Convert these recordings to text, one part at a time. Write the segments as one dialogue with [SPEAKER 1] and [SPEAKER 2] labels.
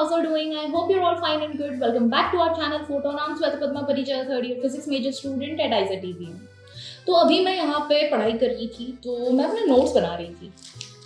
[SPEAKER 1] how's all doing? I hope you're all fine and good. Welcome back to our channel Photon. I'm Sweta Padma Parichaya, third year physics major student at ISA TVM. तो अभी मैं यहाँ पे पढ़ाई कर रही थी, तो मैं अपने नोट्स बना रही थी,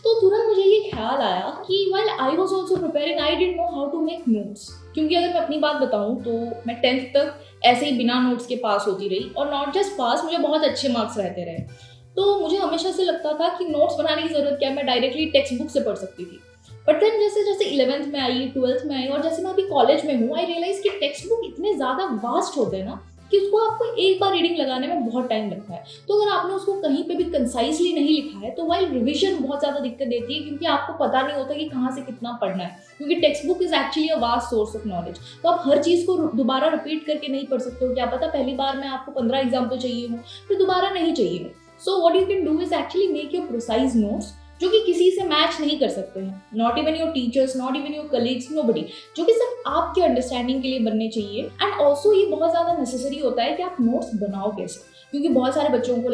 [SPEAKER 1] तो तुरंत मुझे ये ख्याल आया कि while I was also preparing, I didn't know how to make notes. क्योंकि अगर मैं अपनी बात बताऊँ तो मैं 10th तक ऐसे ही बिना नोट्स के पास होती रही, और नॉट जस्ट पास, मुझे बहुत अच्छे मार्क्स रहते रहे। तो मुझे हमेशा से लगता था कि नोट्स बनाने की ज़रूरत क्या है, मैं डायरेक्टली टेक्स्ट बुक से पढ़ सकती थी। बट देन जैसे जैसे 11th में आई, 12th में आई, और जैसे मैं अभी कॉलेज में हूँ, आई रियलाइज कि टेक्स्ट बुक इतने ज़्यादा वास्ट होते हैं ना कि उसको आपको एक बार रीडिंग लगाने में बहुत टाइम लगता है। तो अगर आपने उसको कहीं पे भी कंसाइजली नहीं लिखा है तो वाइल रिविजन बहुत ज़्यादा दिक्कत देती है, क्योंकि आपको पता नहीं होता कि कहाँ से कितना पढ़ना है, क्योंकि text book is actually a vast source of knowledge. तो आप हर चीज़ को दोबारा रिपीट करके नहीं पढ़ सकते हो। क्या पता पहली बार में आपको 15 एग्जाम्पल चाहिए हो, फिर दोबारा नहीं चाहिए हो। So what you can do is actually make your precise notes, जो कि किसी से मैच नहीं कर सकते हैं, not even your teachers, not even your colleagues, nobody, जो कि सिर्फ आपके अंडरस्टैंडिंग के लिए बनने चाहिए। एंड ऑल्सो ये बहुत ज़्यादा नेसेसरी होता है कि आप नोट्स बनाओ कैसे, क्योंकि बहुत सारे बच्चों को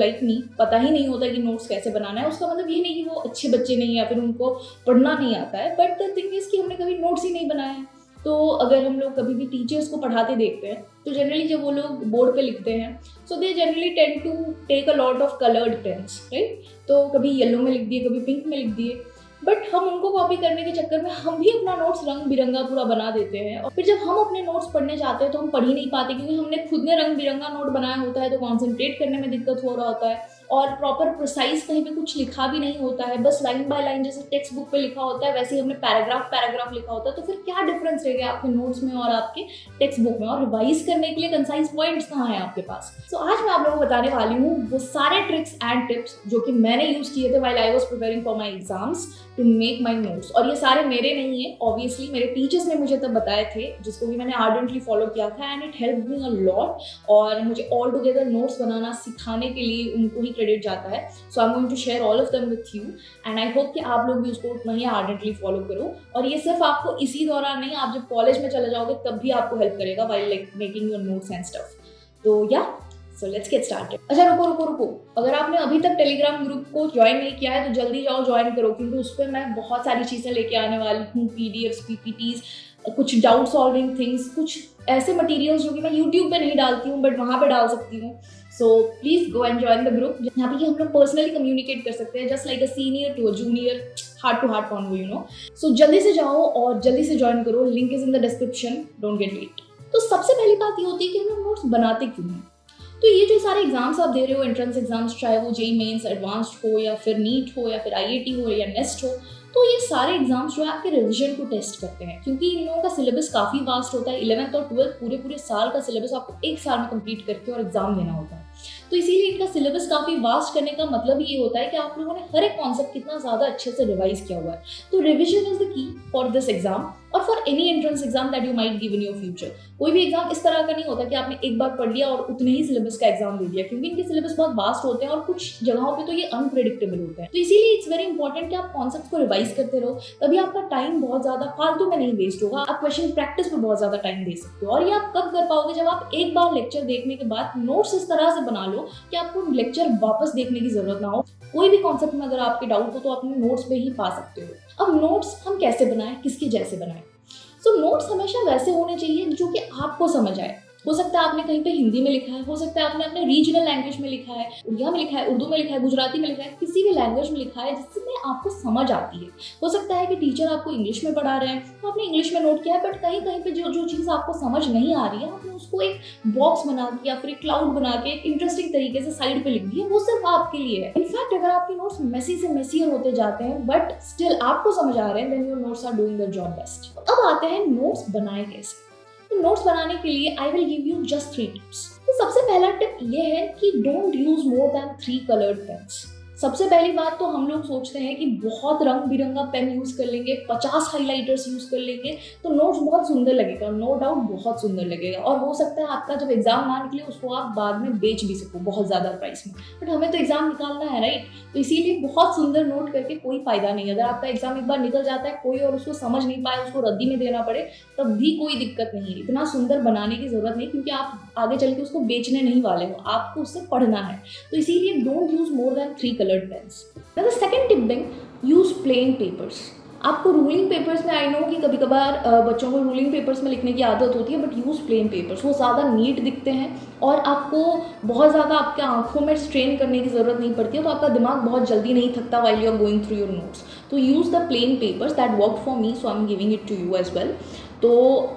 [SPEAKER 1] पता ही नहीं होता कि नोट्स कैसे बनाना है। उसका मतलब ये नहीं कि वो अच्छे बच्चे नहीं या फिर उनको पढ़ना नहीं आता है, बट द थिंग इज कि हमने कभी नोट्स ही नहीं बनाया है। तो अगर हम लोग कभी भी टीचर्स को पढ़ाते देखते हैं तो जनरली जब वो लोग बोर्ड पे लिखते हैं, so they generally tend to take a lot of coloured pens, right. तो कभी येलो में लिख दिए, कभी पिंक में लिख दिए, बट हम उनको कॉपी करने के चक्कर में हम भी अपना नोट्स रंग बिरंगा पूरा बना देते हैं। और फिर जब हम अपने नोट्स पढ़ने जाते हैं तो हम पढ़ ही नहीं पाते, क्योंकि हमने खुद ने रंग बिरंगा नोट बनाया होता है, तो कॉन्सेंट्रेट करने में दिक्कत हो रहा होता है, और प्रॉपर प्रिसाइज कहीं पे कुछ लिखा भी नहीं होता है, बस लाइन बाय लाइन जैसे टेक्स्ट बुक पे लिखा होता है वैसे ही हमने पैराग्राफ लिखा होता है। तो फिर क्या डिफरेंस रह गया आपके नोट्स में और आपके टेक्स्ट बुक में, और रिवाइज करने के लिए कंसाइज पॉइंट्स कहाँ हैं आपके पास। सो आज मैं आप लोगों को बताने वाली हूँ वो सारे ट्रिक्स एंड टिप्स जो कि मैंने यूज किए थे while I was preparing for my exams to make my notes. और ये सारे मेरे नहीं है, ऑब्वियसली मेरे टीचर्स ने मुझे तब बताए थे, जिसको भी मैंने आर्डेंटली फॉलो किया था, and it help me a lot. और मुझे ऑल टुगेदर नोट्स बनाना सिखाने के लिए उनको ही क्रेडिट जाता है। So I am going to share all of them with you, and I hope कि आप लोग भी उसको उतना ही आर्डेंटली फॉलो करो। और ये सिर्फ आपको इसी दौरान नहीं, आप जब कॉलेज में चले जाओगे तब भी आपको हेल्प करेगा while like making your notes and stuff. तो या सो लेट्स गेट स्टार्टेड। अच्छा रुको, अगर आपने अभी तक टेलीग्राम ग्रुप को ज्वाइन नहीं किया है तो जल्दी जाओ ज्वाइन करो, क्योंकि उस पर मैं बहुत सारी चीज़ें लेके आने वाली हूँ, पीडीएफ्स, पीपीटीज, कुछ डाउट सॉल्विंग थिंग्स, कुछ ऐसे मटेरियल्स जो कि मैं यूट्यूब पे नहीं डालती हूँ बट वहाँ पे डाल सकती हूँ। So please go and join the group, यहाँ पे हम लोग पर्सनली कम्युनिकेट कर सकते हैं, just like a senior to a junior, heart to heart convo, you know. So जल्दी से जाओ और जल्दी से ज्वाइन करो, link is in the description, don't get late. तो सबसे पहली बात ये होती है कि हम लोग नोट्स बनाते क्यों हैं। तो ये जो सारे एग्जाम्स आप दे रहे हो, एंट्रेंस एग्जाम्स, चाहे वो जेईई मेंस, एडवांस्ड हो या फिर नीट हो या फिर आईआईटी हो या नेस्ट हो, तो ये सारे एग्जाम्स जो है आपके रिवीजन को टेस्ट करते हैं, क्योंकि इन लोगों का सिलेबस काफ़ी वास्ट होता है। 11th और 12th पूरे साल का सिलेबस आपको एक साल में कंप्लीट करके और एग्जाम देना होता है। तो इसीलिए इनका सिलेबस काफ़ी वास्ट करने का मतलब ये होता है कि आप लोगों ने हर एक कॉन्सेप्ट कितना ज़्यादा अच्छे से रिवाइज किया हुआ है। तो revision is the key for this exam और for any entrance exam that you might give in your future. कोई भी एग्जाम इस तरह का नहीं होता कि आपने एक बार पढ़ लिया और उतने ही सिलेबस का एग्जाम दे दिया, क्योंकि इनके सिलेबस बहुत वास्ट होते हैं और कुछ जगहों पे तो ये अनप्रेडिक्टेबल होते हैं। तो इसीलिए इट्स वेरी इंपॉर्टेंट कि आप कॉन्सेप्ट को रिवाइज करते रहो, तभी आपका टाइम बहुत ज़्यादा फालतू में नहीं वेस्ट होगा। आप क्वेश्चन प्रैक्टिस पे बहुत ज़्यादा टाइम दे सकते हो, और ये आप कब कर पाओगे, जब आप एक बार लेक्चर देखने के बाद नोट्स इस तरह से बना लो कि आपको लेक्चर वापस देखने की जरूरत ना हो। कोई भी कॉन्सेप्ट में अगर आपके डाउट हो तो आप नोट्स पे ही पा सकते हो। अब नोट्स हम कैसे बनाएं, किसके जैसे बनाएं। सो नोट्स हमेशा वैसे होने चाहिए जो कि आपको समझ आए। हो सकता है आपने कहीं पे हिंदी में लिखा है, हो सकता है आपने अपने रीजनल लैंग्वेज में लिखा है, उड़िया में लिखा है, उर्दू में लिखा है, गुजराती में लिखा है, किसी भी लैंग्वेज में लिखा है जिसमें आपको समझ आती है। हो सकता है कि टीचर आपको इंग्लिश में पढ़ा रहे हैं तो आपने इंग्लिश में नोट किया है, बट कहीं कहीं पे जो चीज़ आपको समझ नहीं आ रही है आपने उसको एक बॉक्स बना के या फिर एक क्लाउड बना के एक इंटरेस्टिंग तरीके से साइड पे लिख दी है, वो सिर्फ आपके लिए है। इनफैक्ट अगर आपके नोट्स मेसी से मेसियर होते जाते हैं बट स्टिल आपको समझ आ रहे हैं, then your notes are doing their job best. अब आते हैं नोट्स बनाए कैसे। तो नोट्स बनाने के लिए I will give you just 3 tips. तो सबसे पहला टिप ये है कि don't use more than 3 coloured pens. सबसे पहली बात तो हम लोग सोचते हैं कि बहुत रंग बिरंगा पेन यूज कर लेंगे, 50 हाइलाइटर्स यूज कर लेंगे तो नोट्स बहुत सुंदर लगेगा। नो डाउट बहुत सुंदर लगेगा, और हो सकता है आपका जब एग्जाम ना निकले उसको आप बाद में बेच भी सको बहुत ज्यादा प्राइस में, बट हमें तो एग्जाम निकालना है, राइट। तो इसीलिए बहुत सुंदर नोट करके कोई फायदा नहीं है। अगर आपका एग्जाम एक बार निकल जाता है कोई और उसको समझ नहीं पाए, उसको रद्दी में देना पड़े, तब भी कोई दिक्कत नहीं है। इतना सुंदर बनाने की जरूरत नहीं, क्योंकि आप आगे चल के उसको बेचने नहीं वाले हो, आपको उससे पढ़ना है। तो इसीलिए don't use more than 3 coloured pens. Now the second tip being use plain papers. आपको रूलिंग पेपर्स में, आई नो कि कभी कभार बच्चों को रूलिंग पेपर्स में लिखने की आदत होती है, बट यूज़ प्लेन पेपर्स, वो ज़्यादा नीट दिखते हैं और आपको बहुत ज़्यादा आपके आंखों में स्ट्रेन करने की ज़रूरत नहीं पड़ती है, तो आपका दिमाग बहुत जल्दी नहीं थकता while you are going through your notes. तो use the plain papers, that work for me, so I am giving it to you as well. तो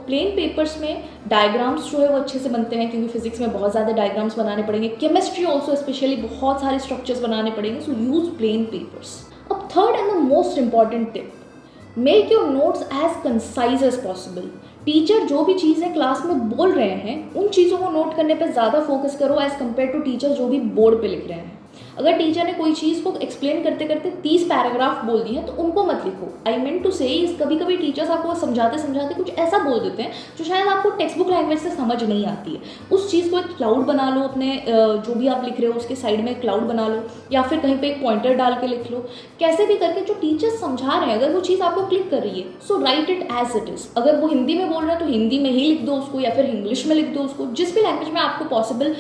[SPEAKER 1] प्लेन पेपर्स में डायग्राम्स जो है वो अच्छे से बनते हैं, क्योंकि फिजिक्स में बहुत ज़्यादा डायग्राम्स बनाने पड़ेंगे, केमिस्ट्री ऑल्सो स्पेशली बहुत सारे स्ट्रक्चर्स बनाने पड़ेंगे, सो यूज़ प्लेन पेपर्स। अब third and the most important tip, make your notes as concise as possible. Teacher जो भी चीज़ें क्लास में बोल रहे हैं उन चीज़ों को नोट करने पर ज़्यादा फोकस करो एज़ कम्पेयर टू टीचर जो भी बोर्ड पे लिख रहे हैं। अगर टीचर ने कोई चीज़ को एक्सप्लेन करते करते 30 पैराग्राफ बोल दिए तो उनको मत लिखो। आई मीन टू से, कभी कभी टीचर्स आपको समझाते समझाते कुछ ऐसा बोल देते हैं जो शायद आपको टेक्स्ट बुक लैंग्वेज से समझ नहीं आती है। उस चीज़ को एक क्लाउड बना लो, अपने जो भी आप लिख रहे हो उसके साइड में एक क्लाउड बना लो, या फिर कहीं पे एक पॉइंटर डाल के लिख लो। कैसे भी करके जो टीचर्स समझा रहे हैं अगर वो चीज़ आपको क्लिक कर रही है, so write it as it is. अगर वो हिंदी में बोल रहे हैं तो हिंदी में ही लिख दो उसको, या फिर इंग्लिश में लिख दो उसको, जिस भी लैंग्वेज में आपको पॉसिबल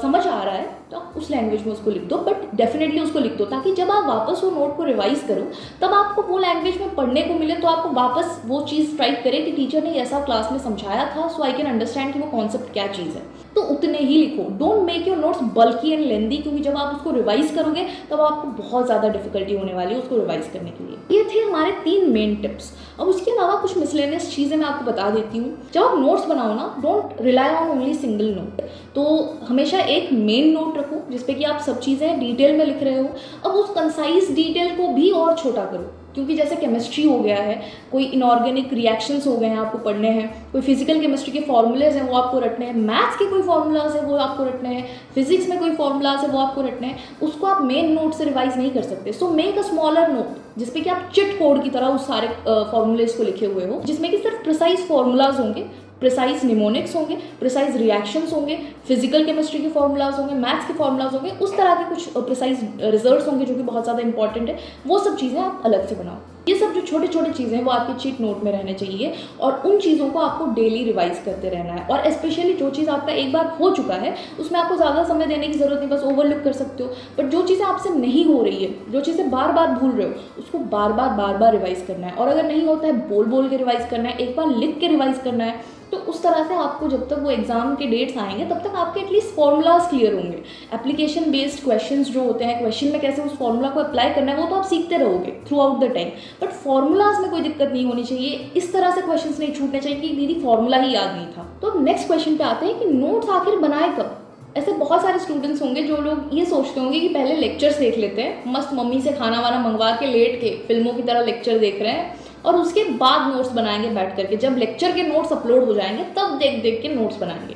[SPEAKER 1] समझ आ रहा है तो आप उस लैंग्वेज में उसको लिख दो, बट डेफिनेटली उसको लिख दो, ताकि जब आप वापस वो नोट को रिवाइज करो तब आपको वो लैंग्वेज में पढ़ने को मिले, तो आपको वापस वो चीज़ स्ट्राइक करे कि टीचर ने ऐसा क्लास में समझाया था, सो आई कैन अंडरस्टैंड कि वो कॉन्सेप्ट क्या चीज़ है। तो उतने ही लिखो, don't make your notes bulky and लेंदी, क्योंकि जब आप उसको रिवाइज करोगे तब आपको बहुत ज़्यादा डिफिकल्टी होने वाली है उसको रिवाइज करने के लिए। ये थे हमारे 3 मेन टिप्स। अब उसके अलावा कुछ मिसलेनियस चीज़ें मैं आपको बता देती हूँ। जब आप नोट्स बनाओ ना, don't rely on only single note. तो हमेशा एक मेन नोट रखो जिसपे कि आप सब चीज़ें डिटेल में लिख रहे हो। अब उस कंसाइज डिटेल को भी और छोटा करो, क्योंकि जैसे केमिस्ट्री हो गया है, कोई इनऑर्गेनिक रिएक्शंस हो गए हैं आपको पढ़ने हैं, कोई फिजिकल केमिस्ट्री के फॉर्मूलेज हैं वो आपको रटने हैं, मैथ्स के कोई फार्मूलाज हैं वो आपको रटने हैं, फिजिक्स में कोई फार्मूलाज है वो आपको रटने हैं, उसको आप मेन नोट से रिवाइज नहीं कर सकते। So make a smaller note जिसपे कि आप चिट कोड की तरह उस सारे फॉर्मूलेज को लिखे हुए हो, जिसमें कि सिर्फ प्रिसाइज फॉर्मूलाज होंगे, प्रिसाइज निमोनिक्स होंगे, प्रिसाइज रिएक्शंस होंगे, फिजिकल केमिस्ट्री के फॉर्मूलाज होंगे, मैथ्स के फॉर्मूलाज होंगे, उस तरह के कुछ प्रिसाइज रिजल्ट्स होंगे जो कि बहुत ज़्यादा इंपॉर्टेंट है। वो सब चीज़ें आप अलग से बनाओ। ये सब जो छोटे छोटे चीज़ें हैं वो आपके चीट नोट में रहने चाहिए, और उन चीज़ों को आपको डेली रिवाइज करते रहना है। और स्पेशली जो चीज़ आपका एक बार हो चुका है उसमें आपको ज़्यादा समय देने की ज़रूरत नहीं, बस ओवरलुक कर सकते हो। बट जो चीज़ें आपसे नहीं हो रही है, जो चीज़ें बार बार भूल रहे हो, उसको बार बार रिवाइज करना है। और अगर नहीं होता है बोल बोल के रिवाइज करना है, एक बार लिख के रिवाइज करना है। तो उस तरह से आपको जब तक वो एग्जाम के डेट्स आएंगे तब तक आपके एटलीस्ट फॉर्मूलाज क्लियर होंगे। एप्लीकेशन बेस्ड क्वेश्चंस जो होते हैं, क्वेश्चन में कैसे उस फॉर्मूला को अप्लाई करना है वो तो आप सीखते रहोगे through out the time, but formulas में कोई दिक्कत नहीं होनी चाहिए। इस तरह से क्वेश्चंस नहीं छूटने चाहिए कि दीदी फॉर्मूला ही याद नहीं था। तो अब नेक्स्ट क्वेश्चन पे आते हैं कि नोट्स आखिर बनाए कब। ऐसे बहुत सारे स्टूडेंट्स होंगे जो लोग ये सोचते होंगे कि पहले लेक्चर्स देख लेते हैं, मस्त मम्मी से खाना वाना मंगवा के लेट के फिल्मों की तरह लेक्चर देख रहे हैं, और उसके बाद नोट्स बनाएंगे बैठ करके। जब लेक्चर के नोट्स अपलोड हो जाएंगे तब देख देख के नोट्स बनाएंगे।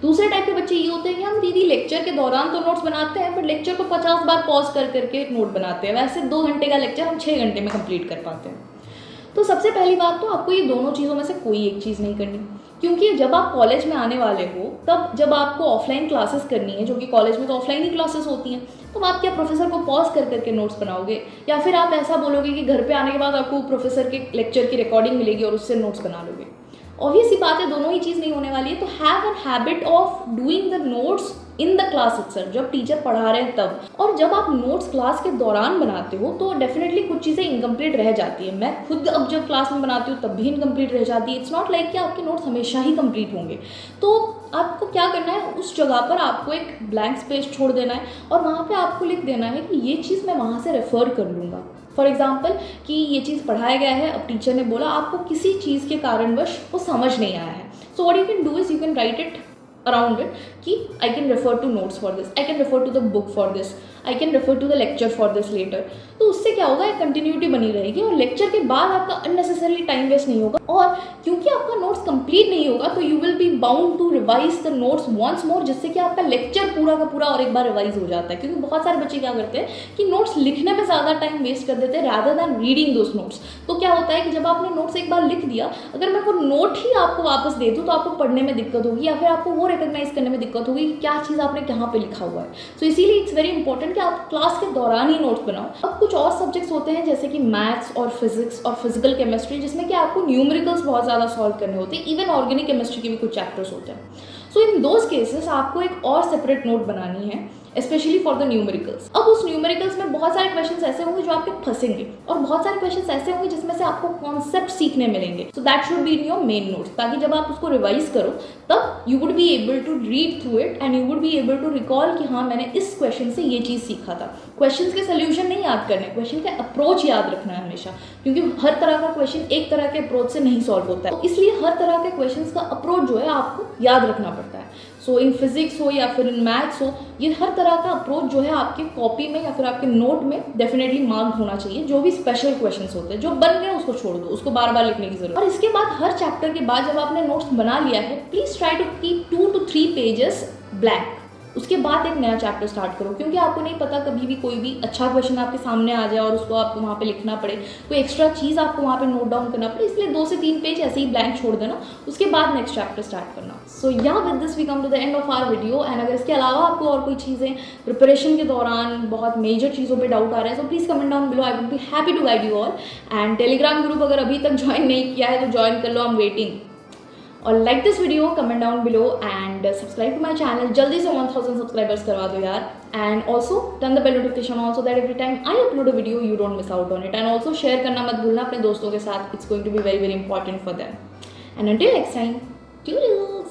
[SPEAKER 1] दूसरे टाइप के बच्चे ये होते हैं कि हम दीदी लेक्चर के दौरान तो नोट्स बनाते हैं, बट लेक्चर को 50 बार पॉज कर करके नोट बनाते हैं। वैसे 2 घंटे का लेक्चर हम 6 घंटे में कंप्लीट कर पाते हैं। तो सबसे पहली बात तो आपको ये दोनों चीज़ों में से कोई एक चीज़ नहीं करनी, क्योंकि जब आप कॉलेज में आने वाले हो तब जब आपको ऑफलाइन क्लासेस करनी है, जो कि कॉलेज में तो ऑफलाइन ही क्लासेस होती हैं, तो आप क्या प्रोफेसर को पॉज कर करके नोट्स बनाओगे, या फिर आप ऐसा बोलोगे कि घर पे आने के बाद आपको प्रोफेसर के लेक्चर की रिकॉर्डिंग मिलेगी और उससे नोट्स बना लोगे। ऑब्वियस सी बात है, दोनों ही चीज़ नहीं होने वाली है। तो have an habit of doing the notes in the class itself, जब टीचर पढ़ा रहे हैं तब। और जब आप नोट्स क्लास के दौरान बनाते हो तो डेफिनेटली कुछ चीज़ें इनकम्प्लीट रह जाती है। मैं खुद अब जब क्लास में बनाती हूँ तब भी इनकम्प्लीट रह जाती है। इट्स नॉट लाइक कि आपके नोट्स हमेशा ही कंप्लीट होंगे। तो आपको क्या करना है, उस जगह पर आपको एक ब्लैंक स्पेस छोड़ देना है और वहाँ पे आपको लिख देना है कि ये चीज़ मैं वहाँ से रेफ़र कर लूँगा। फॉर एग्जाम्पल कि ये चीज़ पढ़ाया गया है, अब टीचर ने बोला आपको किसी चीज़ के कारणवश वो समझ नहीं आया है, so what you can do is you can write it around it कि I can refer to notes for this, I can refer to the book for this, I can refer to the lecture for this later। तो उससे क्या होगा, एक continuity बनी रहेगी और lecture के बाद आपका अननेसेसरली टाइम वेस्ट नहीं होगा। और क्योंकि आपका नोट्स कंप्लीट नहीं होगा तो you will be bound to revise the notes once more, जिससे कि आपका लेक्चर पूरा का पूरा और एक बार रिवाइज हो जाता है। क्योंकि बहुत सारे बच्चे क्या करते हैं कि नोट्स लिखने में ज़्यादा टाइम वेस्ट कर देते हैं रादर दैन रीडिंग दोस नोट्स। तो क्या होता है कि जब आपने नोट्स एक बार लिख दिया, अगर मैं वो नोट ही आपको वापस दे दूँ तो आपको पढ़ने में दिक्कत होगी, या फिर आपको वो रिकॉग्नाइज करने में दिक्कत होगी कि क्या चीज़ आपने कहाँ पे लिखा हुआ है। सो इसीलिए इट्स वेरी इंपॉर्टेंट कि आप क्लास के दौरान ही नोट्स बनाओ। अब कुछ और सब्जेक्ट्स होते हैं जैसे कि मैथ्स और फिजिक्स और फिजिकल केमिस्ट्री, जिसमें कि आपको न्यूमेरिकल्स बहुत ज़्यादा सॉल्व करने होते हैं। इवन ऑर्गेनिक केमिस्ट्री के भी कुछ चैप्टर्स होते हैं। सो इन दोज केसेस आपको एक और सेपरेट नोट बनानी है स्पेशली फॉर द न्यूमेरिकल्स। अब उस न्यूमेरिकल्स में बहुत सारे क्वेश्चंस ऐसे होंगे जो आपके फंसेंगे और बहुत सारे क्वेश्चंस ऐसे होंगे जिसमें से आपको कॉन्सेप्ट सीखने मिलेंगे। So that should be in your main notes, ताकि जब आप उसको रिवाइज करो तब you would be able to read through it and you would be able to recall कि हाँ मैंने इस क्वेश्चन से ये चीज़ सीखा था। क्वेश्चंस के सोल्यूशन नहीं याद करने, क्वेश्चन का अप्रोच याद रखना है हमेशा, क्योंकि हर तरह का क्वेश्चन एक तरह के अप्रोच से नहीं सॉल्व होता है, तो इसलिए हर तरह के क्वेश्चंस का अप्रोच जो है आपको याद रखना पड़ता है। सो इन फिजिक्स हो या फिर इन मैथ्स हो, ये हर तरह का अप्रोच जो है आपके कॉपी में या फिर आपके नोट में डेफिनेटली मार्क होना चाहिए। जो भी स्पेशल क्वेश्चंस होते हैं जो बन गए उसको छोड़ दो, उसको बार बार लिखने की जरूरत। और इसके बाद हर चैप्टर के बाद जब आपने नोट्स बना लिया है, please try to keep 2 to 3 pages blank. उसके बाद एक नया चैप्टर स्टार्ट करो, क्योंकि आपको नहीं पता कभी भी कोई भी अच्छा क्वेश्चन आपके सामने आ जाए और उसको आपको वहाँ पे लिखना पड़े, कोई एक्स्ट्रा चीज़ आपको वहाँ पे नोट डाउन करना पड़े, इसलिए 2 से 3 पेज ऐसे ही ब्लैंक छोड़ देना, उसके बाद नेक्स्ट चैप्टर स्टार्ट करना। सो या with this we come to the end of our video. And अगर इसके अलावा आपको और कोई चीज़ें प्रिपरेशन के दौरान बहुत मेजर चीज़ों पर डाउट आ रहे हैं, so please comment down below, I would be happy to guide you all. And Telegram group अगर अभी तक ज्वाइन नहीं किया है तो ज्वाइन कर लो, आई एम वेटिंग। और like this video, comment down below and subscribe to my channel. जल्दी से 1000 सब्सक्राइबर्स करवा दो यार। And also turn the bell notification on, so that every time I upload a video you don't miss out on it. And also share करना मत भूलना अपने दोस्तों के साथ, it's going to be very very important for them. And until next time,